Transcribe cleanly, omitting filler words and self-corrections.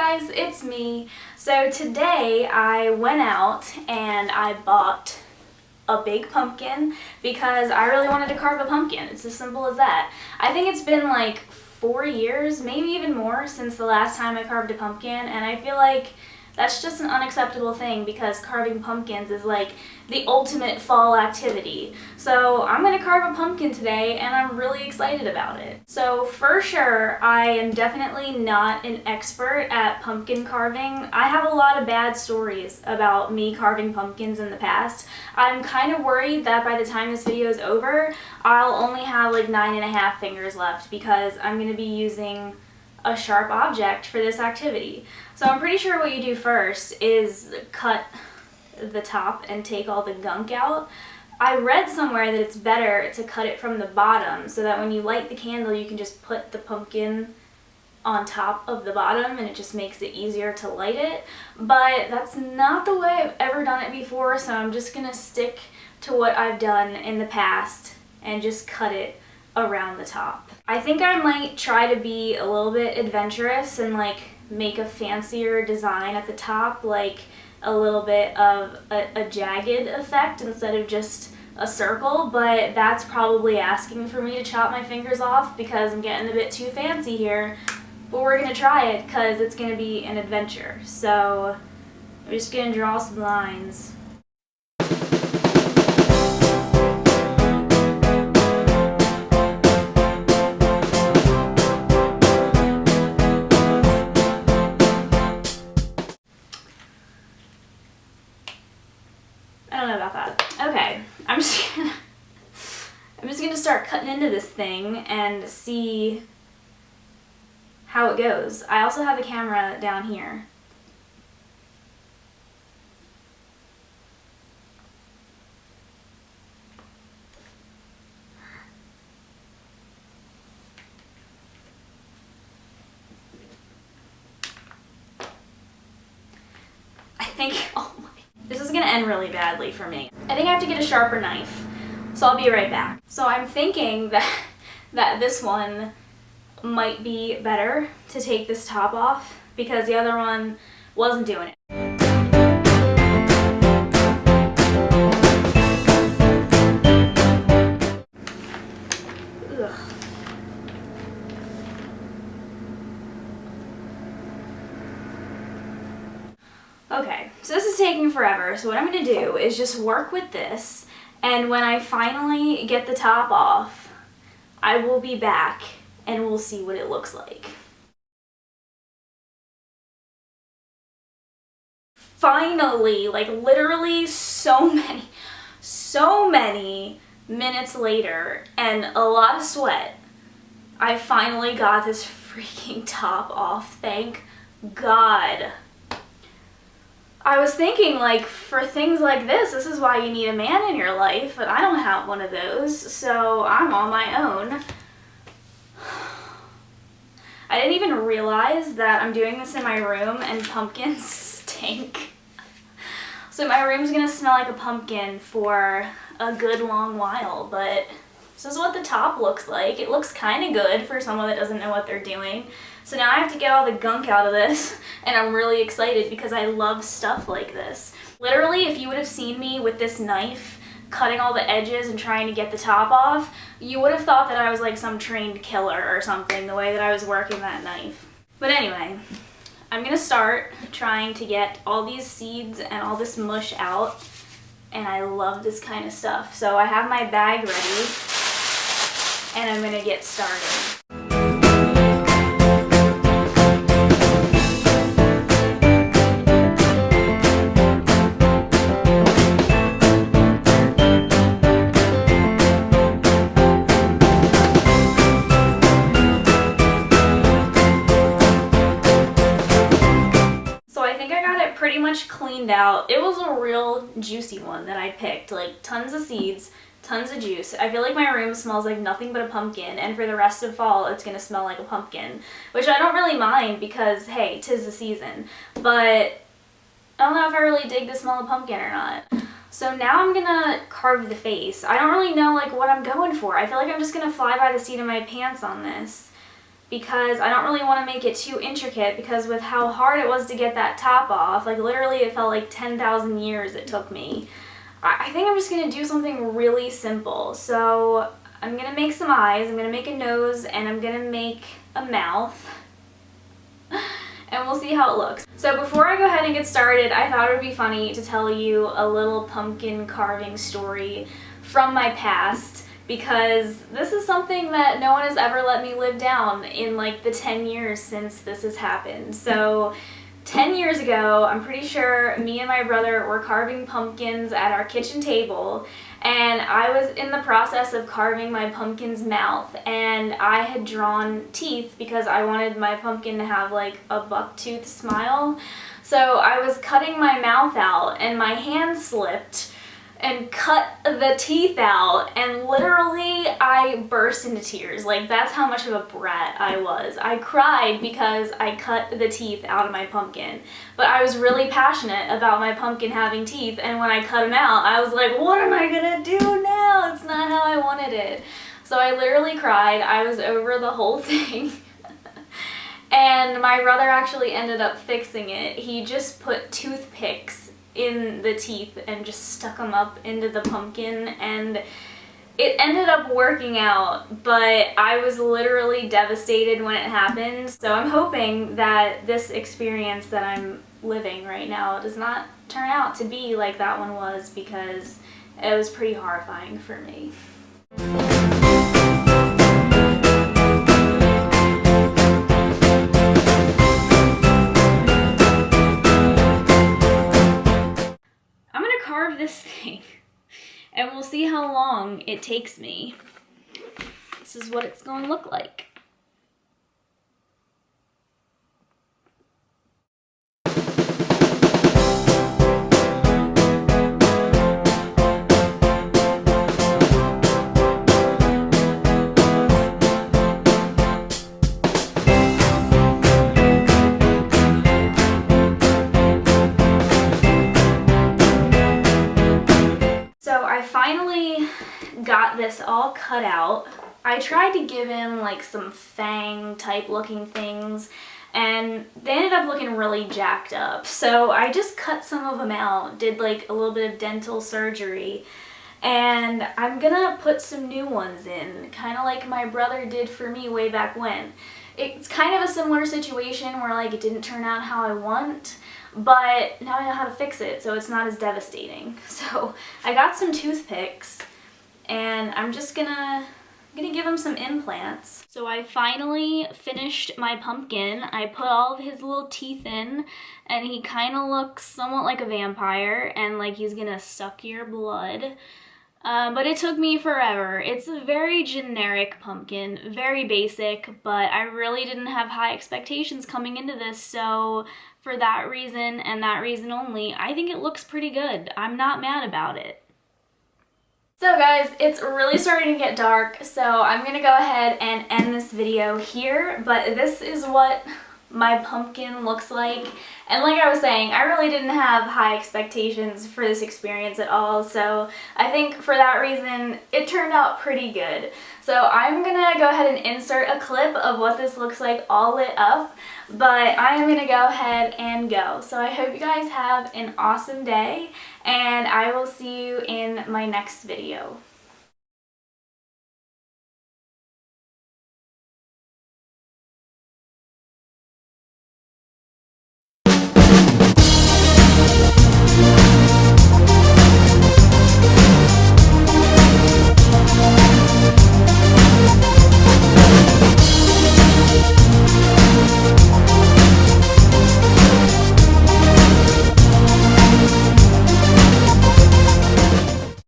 guys, it's me. So today I went out and I bought a big pumpkin because I really wanted to carve a pumpkin. It's as simple as that. I think it's been like 4 years, maybe even more, since the last time I carved a pumpkin, and I feel like that's just an unacceptable thing because carving pumpkins is like the ultimate fall activity. So I'm gonna carve a pumpkin today and I'm really excited about it. So for sure, I am definitely not an expert at pumpkin carving. I have a lot of bad stories about me carving pumpkins in the past. I'm kind of worried that by the time this video is over, I'll only have like 9.5 fingers left because I'm gonna be using a sharp object for this activity. So I'm pretty sure what you do first is cut the top and take all the gunk out. I read somewhere that it's better to cut it from the bottom so that when you light the candle you can just put the pumpkin on top of the bottom and it just makes it easier to light it. But that's not the way I've ever done it before, so I'm just gonna stick to what I've done in the past and just cut it around the top. I think I might try to be a little bit adventurous and like make a fancier design at the top, like a little bit of a jagged effect instead of just a circle, but that's probably asking for me to chop my fingers off because I'm getting a bit too fancy here. But we're gonna try it because it's gonna be an adventure. So I'm just gonna draw some lines. I don't know about that. Okay, I'm just gonna start cutting into this thing and see how it goes. I also have a camera down here. I think, oh my, this is gonna end really badly for me. I think I have to get a sharper knife, so I'll be right back. So I'm thinking that this one might be better to take this top off because the other one wasn't doing it. Ugh. Okay, so this is taking forever, so what I'm going to do is just work with this, and when I finally get the top off, I will be back and we'll see what it looks like. Finally, like literally so many minutes later and a lot of sweat, I finally got this freaking top off, thank God. I was thinking, like, for things like this is why you need a man in your life, but I don't have one of those, so I'm on my own. I didn't even realize that I'm doing this in my room and pumpkins stink. So my room's gonna smell like a pumpkin for a good long while, but this is what the top looks like. It looks kind of good for someone that doesn't know what they're doing. So now I have to get all the gunk out of this, and I'm really excited because I love stuff like this. Literally, if you would have seen me with this knife cutting all the edges and trying to get the top off, you would have thought that I was like some trained killer or something, the way that I was working that knife. But anyway, I'm gonna start trying to get all these seeds and all this mush out, and I love this kind of stuff. So I have my bag ready, and I'm gonna get started. Pretty much cleaned out. It was a real juicy one that I picked, like tons of seeds, tons of juice. I feel like my room smells like nothing but a pumpkin, and for the rest of fall it's gonna smell like a pumpkin, which I don't really mind because hey, 'tis the season. But I don't know if I really dig the smell of pumpkin or not. So now I'm gonna carve the face. I don't really know like what I'm going for. I feel like I'm just gonna fly by the seat of my pants on this. because I don't really want to make it too intricate, because with how hard it was to get that top off, like literally it felt like 10,000 years it took me. I think I'm just going to do something really simple. So I'm going to make some eyes, I'm going to make a nose, and I'm going to make a mouth. And we'll see how it looks. So before I go ahead and get started, I thought it would be funny to tell you a little pumpkin carving story from my past, because this is something that no one has ever let me live down in like the 10 years since this has happened. So 10 years ago, I'm pretty sure me and my brother were carving pumpkins at our kitchen table, and I was in the process of carving my pumpkin's mouth, and I had drawn teeth because I wanted my pumpkin to have like a buck-tooth smile. So I was cutting my mouth out and my hand slipped and cut the teeth out, and literally I burst into tears. Like, that's how much of a brat I was. I cried because I cut the teeth out of my pumpkin, but I was really passionate about my pumpkin having teeth, and when I cut them out, I was like, what am I gonna do now? It's not how I wanted it. So I literally cried. I was over the whole thing. And my brother actually ended up fixing it. He just put toothpicks in the teeth and just stuck them up into the pumpkin, and it ended up working out, but I was literally devastated when it happened. So I'm hoping that this experience that I'm living right now does not turn out to be like that one was, because it was pretty horrifying for me. Carve this thing, and we'll see how long it takes me. This is what it's going to look like. Finally got this all cut out. I tried to give him like some fang type looking things, and they ended up looking really jacked up. So I just cut some of them out, did like a little bit of dental surgery, and I'm gonna put some new ones in, kind of like my brother did for me way back when. It's kind of a similar situation where like it didn't turn out how I want, but now I know how to fix it, so it's not as devastating. So I got some toothpicks, and I'm just gonna give him some implants. So I finally finished my pumpkin. I put all of his little teeth in, and he kind of looks somewhat like a vampire, and like he's gonna suck your blood. But it took me forever. It's a very generic pumpkin, very basic, but I really didn't have high expectations coming into this, so for that reason and that reason only, I think it looks pretty good. I'm not mad about it. So guys, it's really starting to get dark, so I'm gonna go ahead and end this video here, but this is what my pumpkin looks like. And like I was saying, I really didn't have high expectations for this experience at all, so I think for that reason it turned out pretty good. So I'm gonna go ahead and insert a clip of what this looks like all lit up, but I'm gonna go ahead and go. So I hope you guys have an awesome day, and I will see you in my next video.